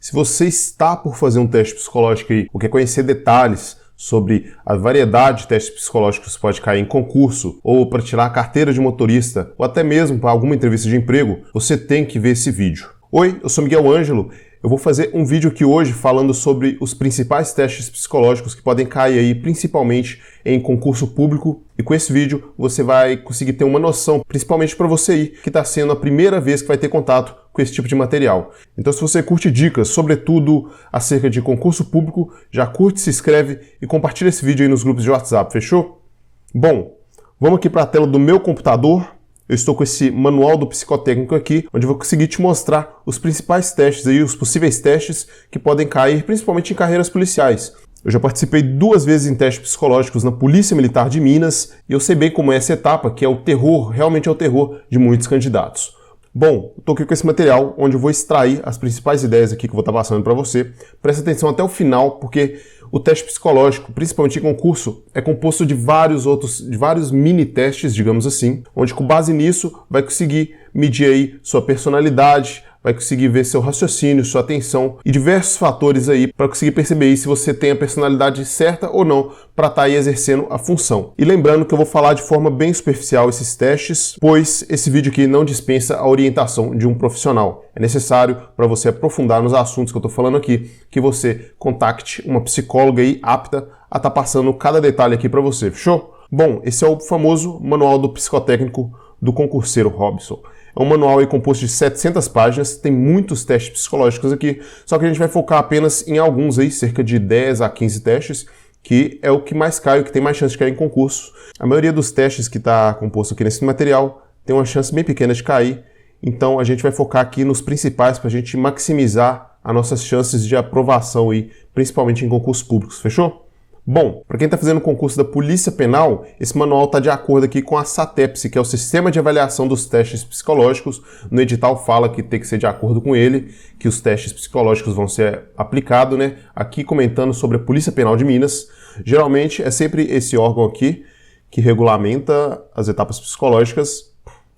Se você está por fazer um teste psicológico aí, ou quer conhecer detalhes sobre a variedade de testes psicológicos que pode cair em concurso, ou para tirar a carteira de motorista, ou até mesmo para alguma entrevista de emprego, você tem que ver esse vídeo. Oi, eu sou Miguel Ângelo. Eu vou fazer um vídeo aqui hoje falando sobre os principais testes psicológicos que podem cair aí, principalmente em concurso público. E com esse vídeo você vai conseguir ter uma noção, principalmente para você aí, que está sendo a primeira vez que vai ter contato com esse tipo de material. Então, se você curte dicas, sobretudo acerca de concurso público, já curte, se inscreve e compartilha esse vídeo aí nos grupos de WhatsApp, fechou? Bom, vamos aqui para a tela do meu computador. Eu estou com esse manual do psicotécnico aqui, onde eu vou conseguir te mostrar os principais testes aí, os possíveis testes que podem cair, principalmente em carreiras policiais. Eu já participei 2 vezes em testes psicológicos na Polícia Militar de Minas e eu sei bem como é essa etapa, que é o terror, realmente é o terror de muitos candidatos. Bom, estou aqui com esse material, onde eu vou extrair as principais ideias aqui que eu vou estar passando para você. Presta atenção até o final, porque o teste psicológico, principalmente em concurso, é composto de vários mini-testes, digamos assim, onde com base nisso vai conseguir medir aí sua personalidade, vai conseguir ver seu raciocínio, sua atenção e diversos fatores aí para conseguir perceber aí se você tem a personalidade certa ou não para estar aí exercendo a função. E lembrando que eu vou falar de forma bem superficial esses testes, pois esse vídeo aqui não dispensa a orientação de um profissional. É necessário para você aprofundar nos assuntos que eu estou falando aqui, que você contacte uma psicóloga aí apta a estar passando cada detalhe aqui para você, fechou? Bom, esse é o famoso manual do psicotécnico do concurseiro Robson. É um manual aí composto de 700 páginas, tem muitos testes psicológicos aqui, só que a gente vai focar apenas em alguns aí, cerca de 10 a 15 testes, que é o que mais cai, o que tem mais chance de cair em concurso. A maioria dos testes que está composto aqui nesse material tem uma chance bem pequena de cair, então a gente vai focar aqui nos principais para a gente maximizar as nossas chances de aprovação aí, principalmente em concursos públicos, fechou? Bom, para quem está fazendo o concurso da Polícia Penal, esse manual está de acordo aqui com a SATEPS, que é o Sistema de Avaliação dos Testes Psicológicos. No edital fala que tem que ser de acordo com ele, que os testes psicológicos vão ser aplicados, né? Aqui comentando sobre a Polícia Penal de Minas. Geralmente é sempre esse órgão aqui que regulamenta as etapas psicológicas,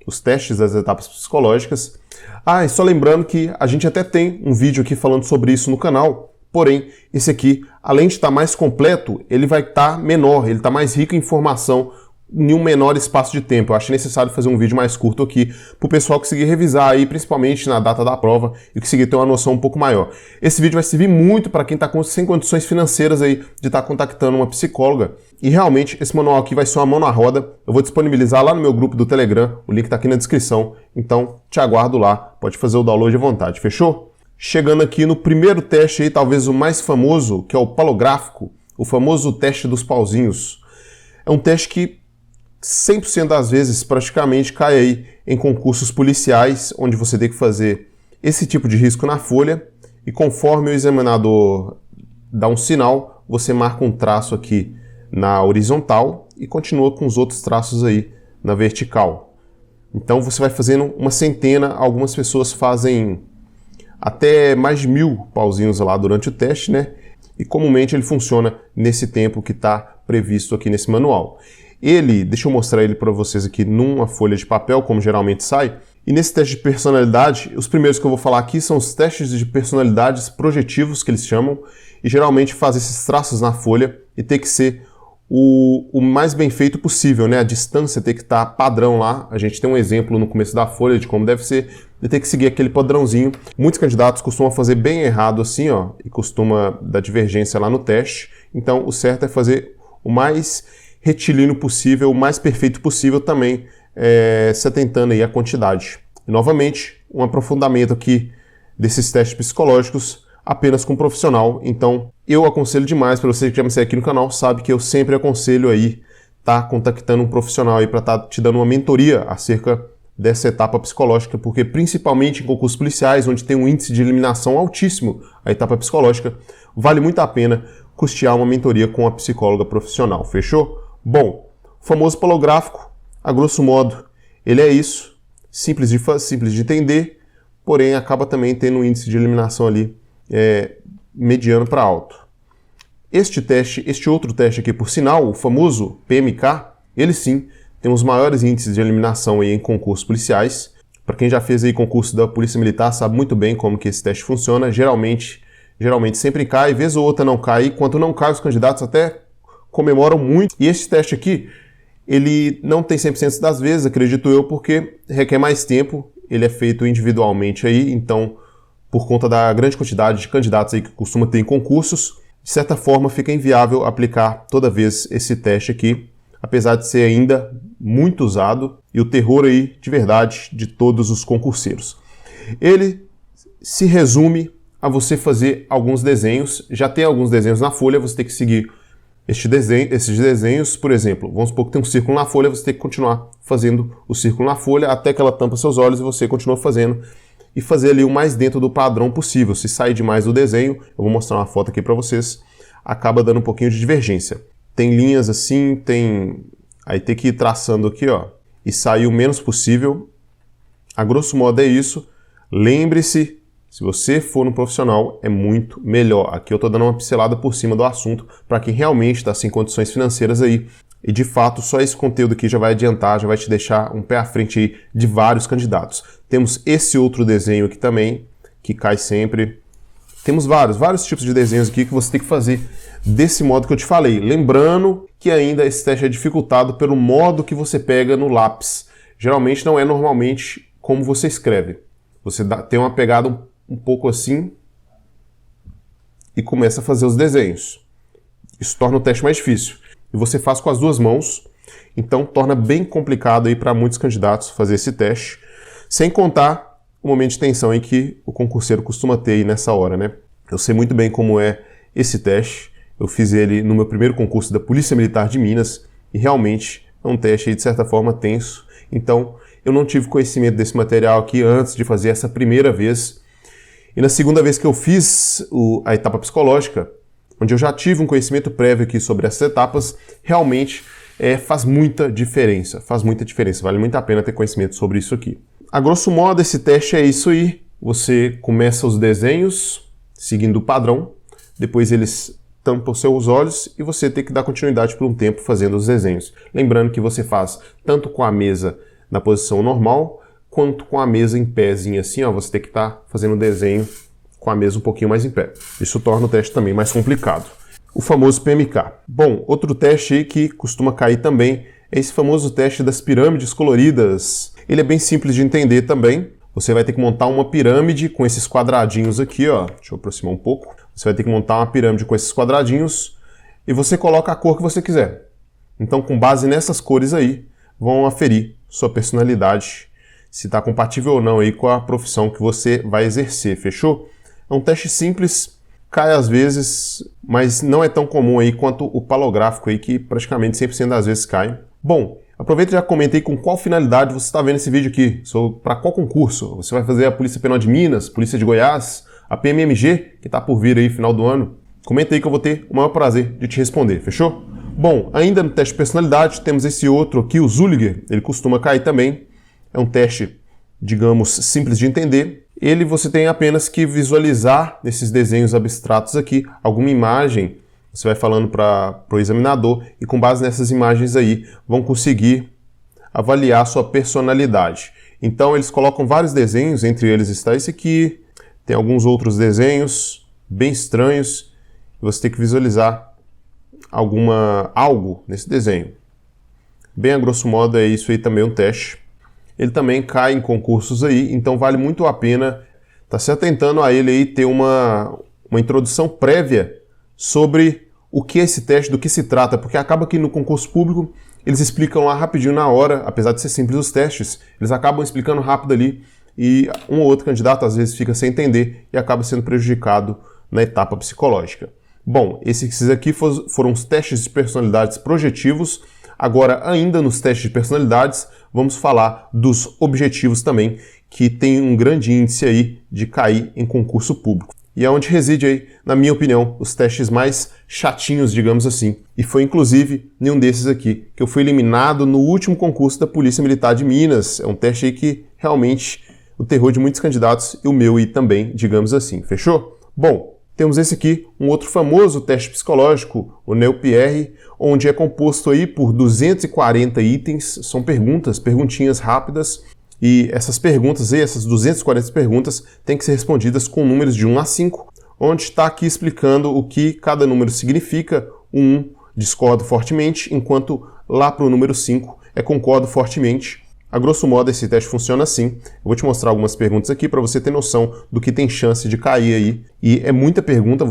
os testes das etapas psicológicas. E só lembrando que a gente até tem um vídeo aqui falando sobre isso no canal. Porém, esse aqui, além de estar mais completo, ele vai estar menor, ele está mais rico em informação em um menor espaço de tempo. Eu acho necessário fazer um vídeo mais curto aqui para o pessoal conseguir revisar aí, principalmente na data da prova, e conseguir ter uma noção um pouco maior. Esse vídeo vai servir muito para quem está sem condições financeiras aí de estar contactando uma psicóloga. E realmente, esse manual aqui vai ser uma mão na roda. Eu vou disponibilizar lá no meu grupo do Telegram, o link está aqui na descrição. Então, te aguardo lá, pode fazer o download à vontade, fechou? Chegando aqui no primeiro teste aí, talvez o mais famoso, que é o palográfico, o famoso teste dos pauzinhos. É um teste que 100% das vezes praticamente cai aí em concursos policiais, onde você tem que fazer esse tipo de risco na folha e conforme o examinador dá um sinal, você marca um traço aqui na horizontal e continua com os outros traços aí na vertical. Então você vai fazendo uma centena, algumas pessoas fazem até mais de 1000 pauzinhos lá durante o teste, né? E comumente ele funciona nesse tempo que está previsto aqui nesse manual. Deixa eu mostrar ele para vocês aqui numa folha de papel, como geralmente sai. E nesse teste de personalidade, os primeiros que eu vou falar aqui são os testes de personalidades projetivos, que eles chamam, e geralmente faz esses traços na folha e tem que ser o mais bem feito possível, né? A distância tem que estar padrão lá. A gente tem um exemplo no começo da folha de como deve ser, e tem que seguir aquele padrãozinho. Muitos candidatos costumam fazer bem errado assim, ó, e costuma dar divergência lá no teste. Então, o certo é fazer o mais retilíneo possível, o mais perfeito possível também, se atentando aí à quantidade. E, novamente, um aprofundamento aqui desses testes psicológicos apenas com um profissional. Então, eu aconselho demais, para você que já me segue aqui no canal, sabe que eu sempre aconselho aí tá contactando um profissional aí para estar te dando uma mentoria acerca dessa etapa psicológica, porque principalmente em concursos policiais, onde tem um índice de eliminação altíssimo, a etapa psicológica, vale muito a pena custear uma mentoria com a psicóloga profissional, fechou? Bom, o famoso palográfico, a grosso modo, ele é isso, simples de entender, porém acaba também tendo um índice de eliminação ali mediano para alto. Este outro teste aqui, por sinal, o famoso PMK, ele sim tem os maiores índices de eliminação aí em concursos policiais, Para quem já fez aí concurso da Polícia Militar, sabe muito bem como que esse teste funciona. Geralmente sempre cai, vez ou outra não cai. E quando não cai, os candidatos até comemoram muito. E esse teste aqui, ele não tem 100% das vezes, acredito eu, porque requer mais tempo. Ele é feito individualmente aí, então, por conta da grande quantidade de candidatos aí que costuma ter em concursos, de certa forma fica inviável aplicar toda vez esse teste aqui, apesar de ser ainda muito usado e o terror aí, de verdade, de todos os concurseiros. Ele se resume a você fazer alguns desenhos. Já tem alguns desenhos na folha, você tem que seguir esses desenhos. Por exemplo, vamos supor que tem um círculo na folha, você tem que continuar fazendo o círculo na folha até que ela tampa seus olhos e você continua fazendo e fazer ali o mais dentro do padrão possível. Se sair demais do desenho, eu vou mostrar uma foto aqui para vocês, acaba dando um pouquinho de divergência. Tem linhas assim, aí tem que ir traçando aqui, ó, e sair o menos possível. A grosso modo é isso. Lembre-se, se você for no profissional, é muito melhor. Aqui eu estou dando uma pincelada por cima do assunto para quem realmente está sem condições financeiras aí. E de fato, só esse conteúdo aqui já vai adiantar, já vai te deixar um pé à frente aí de vários candidatos. Temos esse outro desenho aqui também, que cai sempre. Temos vários tipos de desenhos aqui que você tem que fazer desse modo que eu te falei. Lembrando que ainda esse teste é dificultado pelo modo que você pega no lápis. Geralmente não é normalmente como você escreve. Você tem uma pegada um pouco assim e começa a fazer os desenhos. Isso torna o teste mais difícil. E você faz com as duas mãos, então torna bem complicado aí para muitos candidatos fazer esse teste, sem contar o momento de tensão em que o concurseiro costuma ter aí nessa hora, né? Eu sei muito bem como é esse teste. Eu fiz ele no meu primeiro concurso da Polícia Militar de Minas e realmente é um teste aí, de certa forma, tenso. Então, eu não tive conhecimento desse material aqui antes de fazer essa primeira vez. E na segunda vez que eu fiz a etapa psicológica, onde eu já tive um conhecimento prévio aqui sobre essas etapas, realmente faz muita diferença. Vale muito a pena ter conhecimento sobre isso aqui. A grosso modo, esse teste é isso aí. Você começa os desenhos seguindo o padrão, depois eles tampam os seus olhos e você tem que dar continuidade por um tempo fazendo os desenhos. Lembrando que você faz tanto com a mesa na posição normal, quanto com a mesa em pézinho assim, ó, você tem que estar fazendo o desenho com a mesa um pouquinho mais em pé. Isso torna o teste também mais complicado. O famoso PMK. Bom, outro teste aí que costuma cair também é esse famoso teste das pirâmides coloridas. Ele é bem simples de entender também. Você vai ter que montar uma pirâmide com esses quadradinhos aqui, ó. Deixa eu aproximar um pouco. Você vai ter que montar uma pirâmide com esses quadradinhos e você coloca a cor que você quiser. Então, com base nessas cores aí, vão aferir sua personalidade, se está compatível ou não aí com a profissão que você vai exercer, fechou? É um teste simples, cai às vezes, mas não é tão comum aí quanto o palográfico aí, que praticamente 100% das vezes cai. Bom, aproveita e já comenta aí com qual finalidade você está vendo esse vídeo aqui, para qual concurso. Você vai fazer a Polícia Penal de Minas, Polícia de Goiás, a PMMG, que está por vir aí final do ano? Comenta aí que eu vou ter o maior prazer de te responder, fechou? Bom, ainda no teste de personalidade, temos esse outro aqui, o Zulliger. Ele costuma cair também. É um teste, digamos, simples de entender. Ele você tem apenas que visualizar nesses desenhos abstratos aqui alguma imagem. Você vai falando para o examinador e com base nessas imagens aí vão conseguir avaliar a sua personalidade. Então eles colocam vários desenhos, entre eles está esse aqui. Tem alguns outros desenhos bem estranhos. Você tem que visualizar algo nesse desenho. Bem a grosso modo é isso aí também um teste. Ele também cai em concursos aí, então vale muito a pena estar se atentando a ele aí, ter uma introdução prévia sobre o que é esse teste, do que se trata, porque acaba que no concurso público eles explicam lá rapidinho na hora, apesar de ser simples os testes, eles acabam explicando rápido ali e um ou outro candidato às vezes fica sem entender e acaba sendo prejudicado na etapa psicológica. Bom, esses aqui foram os testes de personalidades projetivos. Agora, ainda nos testes de personalidades, vamos falar dos objetivos também, que tem um grande índice aí de cair em concurso público. E é onde reside aí, na minha opinião, os testes mais chatinhos, digamos assim. E foi inclusive nenhum desses aqui, que eu fui eliminado no último concurso da Polícia Militar de Minas. É um teste aí que realmente o terror de muitos candidatos e o meu aí também, digamos assim. Fechou? Bom, temos esse aqui, um outro famoso teste psicológico, o NeoPR, onde é composto aí por 240 itens, são perguntinhas rápidas, E essas perguntas aí, essas 240 perguntas, têm que ser respondidas com números de 1 a 5, onde está aqui explicando o que cada número significa. O 1, discordo fortemente, enquanto lá para o número 5 é concordo fortemente. A grosso modo, esse teste funciona assim. Eu vou te mostrar algumas perguntas aqui para você ter noção do que tem chance de cair aí. E é muita pergunta,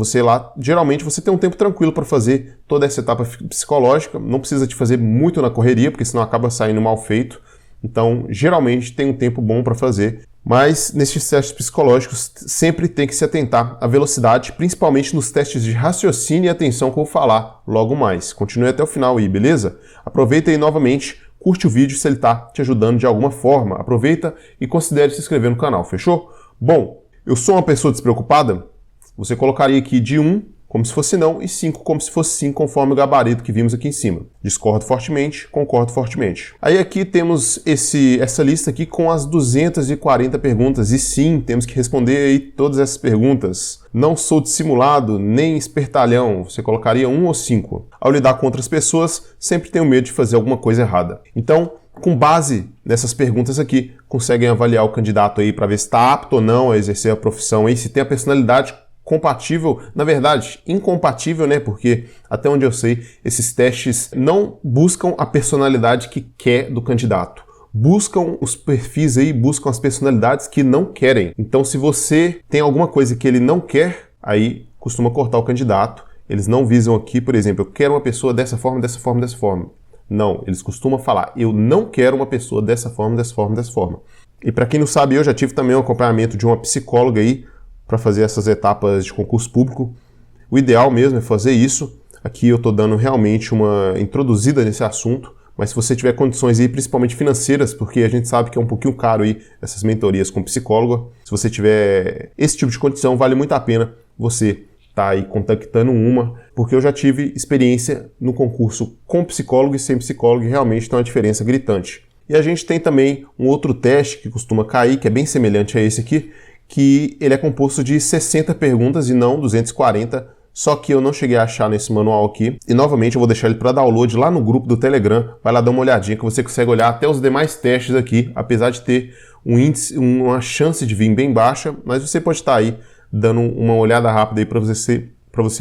geralmente você tem um tempo tranquilo para fazer toda essa etapa psicológica, não precisa te fazer muito na correria, porque senão acaba saindo mal feito. Então, geralmente tem um tempo bom para fazer. Mas nesses testes psicológicos sempre tem que se atentar à velocidade, principalmente nos testes de raciocínio e atenção que eu vou falar logo mais. Continue até o final aí, beleza? Aproveita aí novamente. Curte o vídeo se ele está te ajudando de alguma forma. Aproveita e considere se inscrever no canal, fechou? Bom, eu sou uma pessoa despreocupada? Você colocaria aqui de 1 como se fosse não e 5 como se fosse sim, conforme o gabarito que vimos aqui em cima. Discordo fortemente, concordo fortemente. Aí aqui temos essa lista aqui com as 240 perguntas. E sim, temos que responder aí todas essas perguntas. Não sou dissimulado, nem espertalhão. Você colocaria 1 ou 5. Ao lidar com outras pessoas, sempre tenho medo de fazer alguma coisa errada. Então, com base nessas perguntas aqui, conseguem avaliar o candidato aí para ver se está apto ou não a exercer a profissão aí, se tem a personalidade compatível, na verdade, incompatível, né? Porque, até onde eu sei, esses testes não buscam a personalidade que quer do candidato. Buscam os perfis aí, buscam as personalidades que não querem. Então, se você tem alguma coisa que ele não quer, aí costuma cortar o candidato. Eles não visam aqui, por exemplo, eu quero uma pessoa dessa forma, dessa forma, dessa forma. Não, eles costumam falar, eu não quero uma pessoa dessa forma, dessa forma, dessa forma. E para quem não sabe, eu já tive também um acompanhamento de uma psicóloga aí, para fazer essas etapas de concurso público. O ideal mesmo é fazer isso. Aqui eu estou dando realmente uma introduzida nesse assunto, mas se você tiver condições aí, principalmente financeiras, porque a gente sabe que é um pouquinho caro aí essas mentorias com psicólogo, se você tiver esse tipo de condição, vale muito a pena você estar aí contactando uma, porque eu já tive experiência no concurso com psicólogo e sem psicólogo e realmente tem uma diferença gritante. E a gente tem também um outro teste que costuma cair, que é bem semelhante a esse aqui, que ele é composto de 60 perguntas e não 240, só que eu não cheguei a achar nesse manual aqui. E novamente eu vou deixar ele para download lá no grupo do Telegram, vai lá dar uma olhadinha que você consegue olhar até os demais testes aqui, apesar de ter um índice, uma chance de vir bem baixa, mas você pode estar aí dando uma olhada rápida aí para você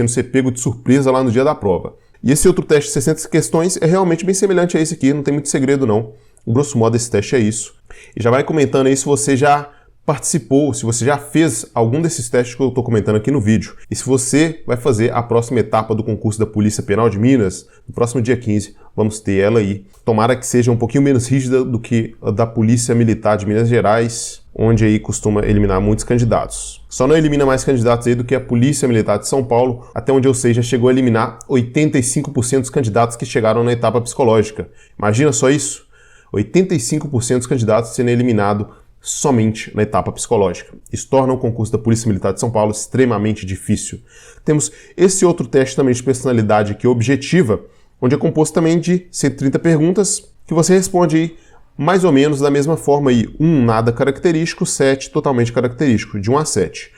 não ser pego de surpresa lá no dia da prova. E esse outro teste de 60 questões é realmente bem semelhante a esse aqui, não tem muito segredo não. O grosso modo esse teste é isso. E já vai comentando aí se você já participou, se você já fez algum desses testes que eu estou comentando aqui no vídeo. E se você vai fazer a próxima etapa do concurso da Polícia Penal de Minas, no próximo dia 15, vamos ter ela aí. Tomara que seja um pouquinho menos rígida do que a da Polícia Militar de Minas Gerais, onde aí costuma eliminar muitos candidatos. Só não elimina mais candidatos aí do que a Polícia Militar de São Paulo, até onde eu sei já chegou a eliminar 85% dos candidatos que chegaram na etapa psicológica. Imagina só isso? 85% dos candidatos sendo eliminados somente na etapa psicológica. Isso torna o concurso da Polícia Militar de São Paulo extremamente difícil. Temos esse outro teste também de personalidade aqui objetiva, onde é composto também de 130 perguntas, que você responde aí mais ou menos da mesma forma aí. 1 nada característico, 7 totalmente característico, de 1 a 7.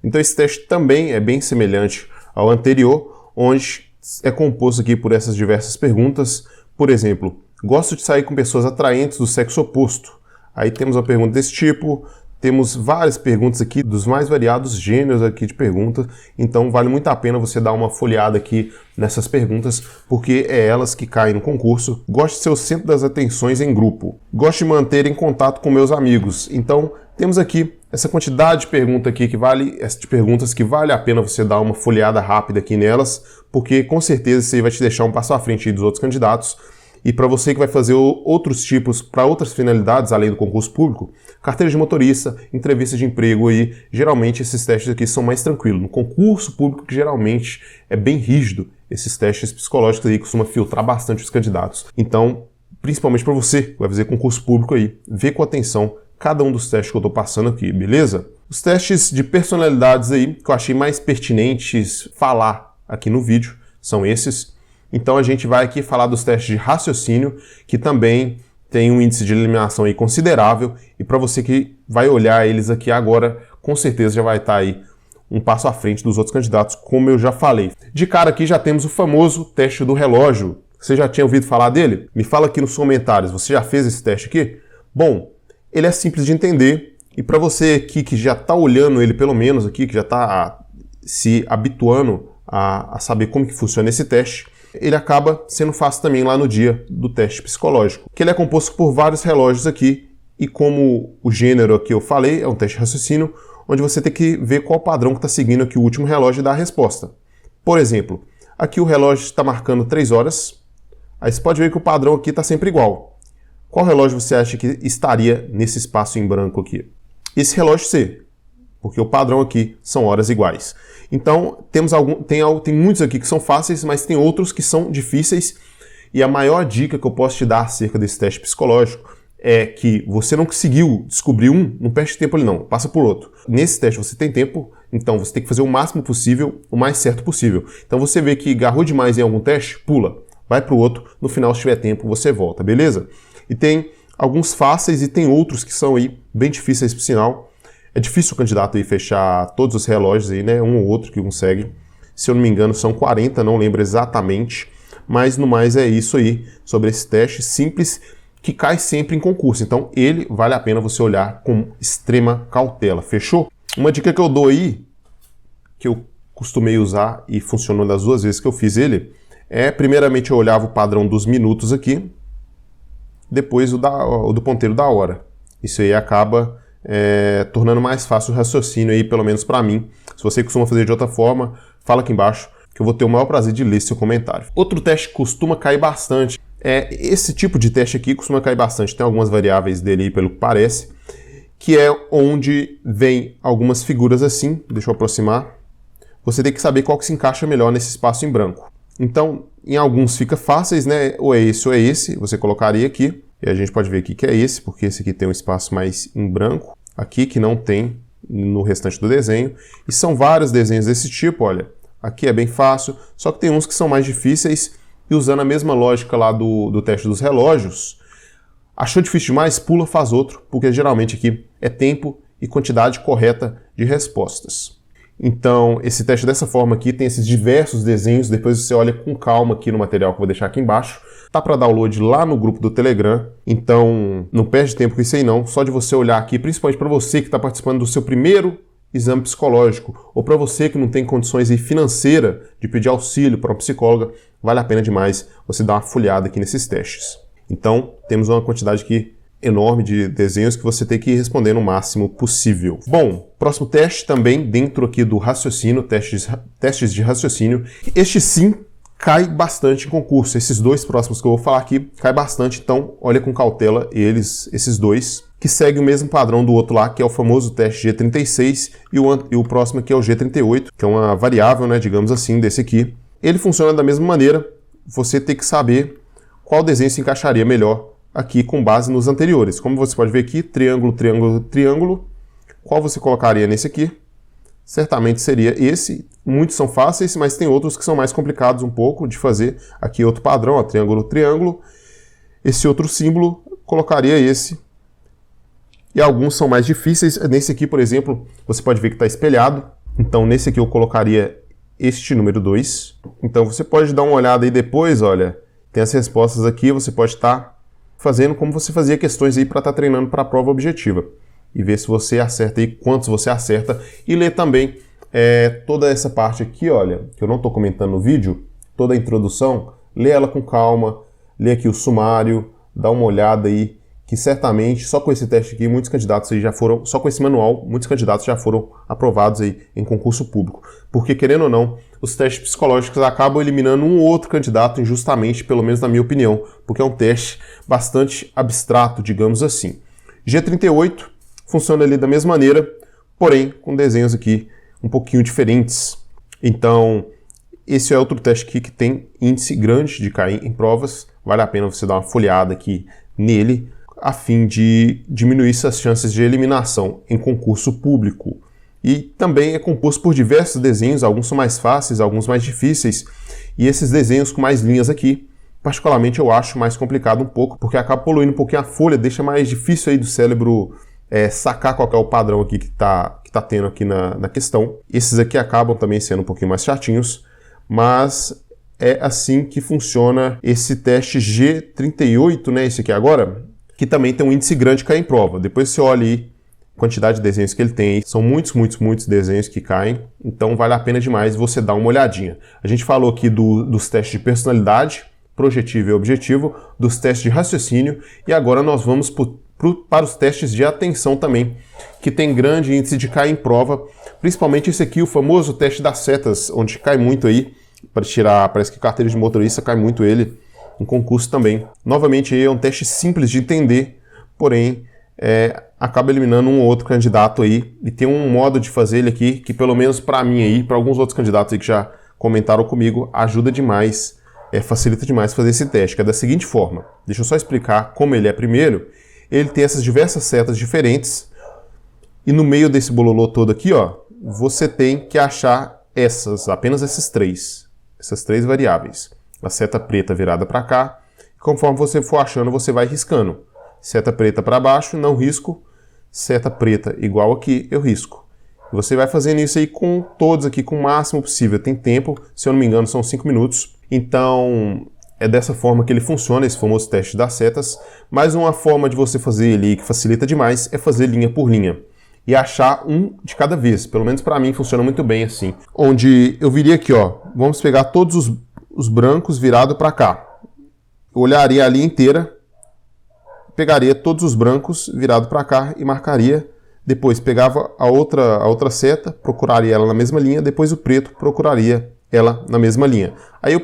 Então esse teste também é bem semelhante ao anterior, onde é composto aqui por essas diversas perguntas. Por exemplo, gosto de sair com pessoas atraentes do sexo oposto. Aí temos uma pergunta desse tipo, temos várias perguntas aqui dos mais variados gêneros aqui de perguntas, então vale muito a pena você dar uma folheada aqui nessas perguntas, porque é elas que caem no concurso. Gosto de ser o centro das atenções em grupo. Gosto de manter em contato com meus amigos. Então temos aqui essa quantidade de perguntas aqui que vale a pena você dar uma folheada rápida aqui nelas, porque com certeza isso aí vai te deixar um passo à frente dos outros candidatos. E para você que vai fazer outros tipos, para outras finalidades, além do concurso público, carteira de motorista, entrevista de emprego aí, geralmente esses testes aqui são mais tranquilos. No concurso público, que geralmente é bem rígido, esses testes psicológicos aí costuma filtrar bastante os candidatos. Então, principalmente para você que vai fazer concurso público aí, vê com atenção cada um dos testes que eu estou passando aqui, beleza? Os testes de personalidades aí, que eu achei mais pertinentes falar aqui no vídeo, são esses. Então a gente vai aqui falar dos testes de raciocínio, que também tem um índice de eliminação aí considerável, e para você que vai olhar eles aqui agora, com certeza já vai estar aí um passo à frente dos outros candidatos, como eu já falei. De cara aqui já temos o famoso teste do relógio. Você já tinha ouvido falar dele? Me fala aqui nos comentários, você já fez esse teste aqui? Bom, Ele é simples de entender e para você aqui que já está olhando ele pelo menos aqui, que já está se habituando a saber como que funciona esse teste, ele acaba sendo fácil também lá no dia do teste psicológico, que ele é composto por vários relógios aqui e como o gênero aqui eu falei, é um teste de raciocínio, onde você tem que ver qual padrão que está seguindo aqui o último relógio e dar a resposta. Por exemplo, aqui o relógio está marcando 3 horas, aí você pode ver que o padrão aqui está sempre igual. Qual relógio você acha que estaria nesse espaço em branco aqui? Esse relógio C, porque o padrão aqui são horas iguais. Então, tem muitos aqui que são fáceis, mas tem outros que são difíceis. E a maior dica que eu posso te dar acerca desse teste psicológico é que você não conseguiu descobrir um, não perde tempo ali não, passa por outro. Nesse teste você tem tempo, então você tem que fazer o máximo possível, o mais certo possível. Então você vê que agarrou demais em algum teste, pula, vai para o outro, no final se tiver tempo você volta, beleza? E tem alguns fáceis e tem outros que são aí bem difíceis por sinal. É difícil o candidato aí fechar todos os relógios aí, né? Um ou outro que consegue. Se eu não me engano são 40, não lembro exatamente. Mas no mais é isso aí sobre esse teste simples que cai sempre em concurso. Então ele vale a pena você olhar com extrema cautela. Fechou? Uma dica que eu dou aí, que eu costumei usar e funcionou das 2 vezes que eu fiz ele, é primeiramente eu olhava o padrão dos minutos aqui, depois o do ponteiro da hora. Isso aí acaba tornando mais fácil o raciocínio aí, pelo menos para mim. Se você costuma fazer de outra forma, fala aqui embaixo que eu vou ter o maior prazer de ler seu comentário. Outro teste que costuma cair bastante, esse tipo de teste aqui costuma cair bastante, tem algumas variáveis dele aí pelo que parece, que é onde vem algumas figuras assim, deixa eu aproximar, você tem que saber qual que se encaixa melhor nesse espaço em branco. Então, em alguns fica fáceis, né? Ou é esse, você colocaria aqui. E a gente pode ver aqui que é esse, porque esse aqui tem um espaço mais em branco. Aqui que não tem no restante do desenho. E são vários desenhos desse tipo, olha. Aqui é bem fácil, só que tem uns que são mais difíceis. E usando a mesma lógica lá do teste dos relógios, achou difícil demais? Pula, faz outro. Porque geralmente aqui é tempo e quantidade correta de respostas. Então, esse teste dessa forma aqui tem esses diversos desenhos, depois você olha com calma aqui no material que eu vou deixar aqui embaixo. Tá para download lá no grupo do Telegram, então não perde tempo com isso aí não, só de você olhar aqui, principalmente para você que está participando do seu primeiro exame psicológico, ou para você que não tem condições aí financeiras de pedir auxílio para uma psicóloga, vale a pena demais você dar uma folhada aqui nesses testes. Então, temos uma quantidade aqui enorme de desenhos que você tem que ir responder no máximo possível. Bom, próximo teste também dentro aqui do raciocínio, testes de raciocínio. Este sim cai bastante em concurso. Esses 2 próximos que eu vou falar aqui cai bastante, então olha com cautela esses 2, que segue o mesmo padrão do outro lá, que é o famoso teste G36, e o próximo aqui é o G38, que é uma variável, né, digamos assim, desse aqui. Ele funciona da mesma maneira, você tem que saber qual desenho se encaixaria melhor aqui com base nos anteriores. Como você pode ver aqui, triângulo, triângulo, triângulo. Qual você colocaria nesse aqui? Certamente seria esse. Muitos são fáceis, mas tem outros que são mais complicados um pouco de fazer. Aqui outro padrão, ó, triângulo, triângulo. Esse outro símbolo, colocaria esse. E alguns são mais difíceis. Nesse aqui, por exemplo, você pode ver que está espelhado. Então, nesse aqui eu colocaria este número 2. Então, você pode dar uma olhada aí depois, olha. Tem as respostas aqui, você pode estar fazendo como você fazia questões aí para estar treinando para a prova objetiva. E ver se você acerta aí, quantos você acerta. E ler também toda essa parte aqui, olha, que eu não estou comentando no vídeo, toda a introdução, lê ela com calma, lê aqui o sumário, dá uma olhada aí, que certamente, só com esse teste aqui, muitos candidatos aí já foram, só com esse manual, muitos candidatos já foram aprovados aí em concurso público. Porque, querendo ou não, os testes psicológicos acabam eliminando um ou outro candidato injustamente, pelo menos na minha opinião, porque é um teste bastante abstrato, digamos assim. G38 funciona ali da mesma maneira, porém com desenhos aqui um pouquinho diferentes. Então, esse é outro teste aqui que tem índice grande de cair em provas, vale a pena você dar uma folheada aqui nele, a fim de diminuir essas chances de eliminação em concurso público. E também é composto por diversos desenhos, alguns são mais fáceis, alguns mais difíceis, e esses desenhos com mais linhas aqui, particularmente eu acho mais complicado um pouco, porque acaba poluindo um pouquinho a folha, deixa mais difícil aí do cérebro sacar qual que é o padrão aqui que tá tendo aqui na questão. Esses aqui acabam também sendo um pouquinho mais chatinhos, mas é assim que funciona esse teste G38, né, esse aqui agora. que também tem um índice grande de cair em prova. Depois você olha aí a quantidade de desenhos que ele tem aí. São muitos desenhos que caem, então vale a pena demais você dar uma olhadinha. A gente falou aqui dos testes de personalidade, projetivo e objetivo, dos testes de raciocínio, e agora nós vamos para os testes de atenção também, que tem grande índice de cair em prova, principalmente esse aqui, o famoso teste das setas, onde cai muito aí, para tirar, parece que carteira de motorista cai muito ele, em concurso também. Novamente aí é um teste simples de entender, porém acaba eliminando um ou outro candidato aí, e tem um modo de fazer ele aqui, que pelo menos para mim aí, para alguns outros candidatos aí que já comentaram comigo, ajuda demais, facilita demais fazer esse teste, que é da seguinte forma. Deixa eu só explicar como ele é primeiro. Ele tem essas diversas setas diferentes, e no meio desse bololô todo aqui, ó, você tem que achar apenas essas três variáveis. A seta preta virada para cá, e conforme você for achando, você vai riscando. Seta preta para baixo, não risco. Seta preta igual aqui, eu risco. E você vai fazendo isso aí com todos aqui, com o máximo possível. Tem tempo, se eu não me engano, são 5 minutos. Então, é dessa forma que ele funciona, esse famoso teste das setas. Mas uma forma de você fazer ele que facilita demais é fazer linha por linha. E achar um de cada vez. Pelo menos para mim funciona muito bem assim. Onde eu viria aqui, ó. Vamos pegar todos os brancos virados para cá. Eu olharia a linha inteira. Pegaria todos os brancos virados para cá e marcaria. Depois pegava a outra seta, procuraria ela na mesma linha. Depois o preto, procuraria ela na mesma linha. Aí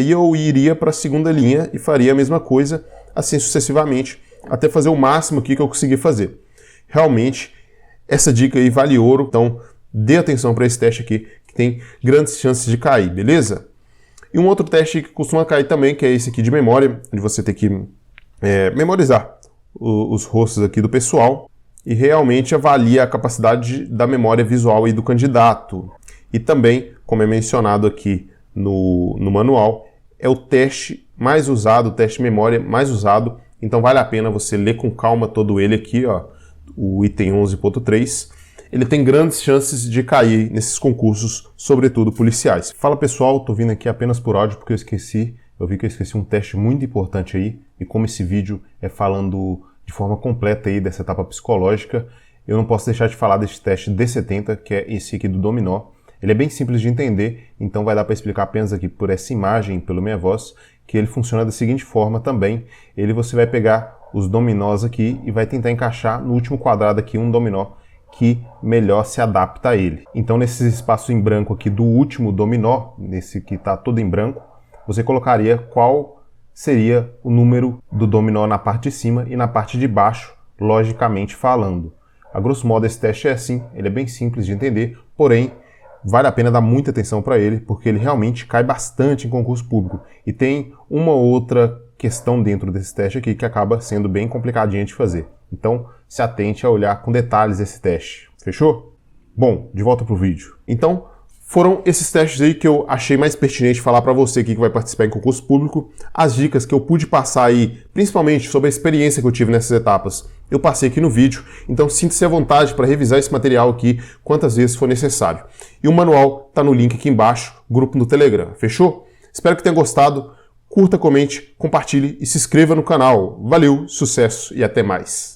eu iria para a segunda linha e faria a mesma coisa, assim sucessivamente, até fazer o máximo aqui que eu consegui fazer. Realmente, essa dica aí vale ouro, então dê atenção para esse teste aqui, que tem grandes chances de cair, beleza? E um outro teste que costuma cair também, que é esse aqui de memória, onde você tem que memorizar os rostos aqui do pessoal e realmente avalia a capacidade da memória visual aí do candidato. E também, como é mencionado aqui no manual, é o teste mais usado, o teste de memória mais usado, então vale a pena você ler com calma todo ele aqui, ó, o item 11.3. Ele tem grandes chances de cair nesses concursos, sobretudo policiais. Fala pessoal, tô vindo aqui apenas por áudio porque eu vi que eu esqueci um teste muito importante aí, e como esse vídeo é falando de forma completa aí dessa etapa psicológica, eu não posso deixar de falar desse teste D70, que é esse aqui do dominó. Ele é bem simples de entender, então vai dar para explicar apenas aqui por essa imagem, pela minha voz, que ele funciona da seguinte forma também. Você vai pegar os dominós aqui e vai tentar encaixar no último quadrado aqui um dominó que melhor se adapta a ele. Então nesse espaço em branco aqui do último dominó, nesse que está todo em branco, você colocaria qual seria o número do dominó na parte de cima e na parte de baixo, logicamente falando. A grosso modo esse teste é assim, ele é bem simples de entender, porém vale a pena dar muita atenção para ele, porque ele realmente cai bastante em concurso público. E tem uma outra questão dentro desse teste aqui que acaba sendo bem complicadinha de fazer. Então, se atente a olhar com detalhes esse teste. Fechou? Bom, de volta pro vídeo. Então, foram esses testes aí que eu achei mais pertinente falar para você aqui que vai participar em concurso público. As dicas que eu pude passar aí, principalmente sobre a experiência que eu tive nessas etapas, eu passei aqui no vídeo. Então sinta-se à vontade para revisar esse material aqui quantas vezes for necessário. E o manual tá no link aqui embaixo, grupo no Telegram. Fechou? Espero que tenha gostado. Curta, comente, compartilhe e se inscreva no canal. Valeu, sucesso e até mais.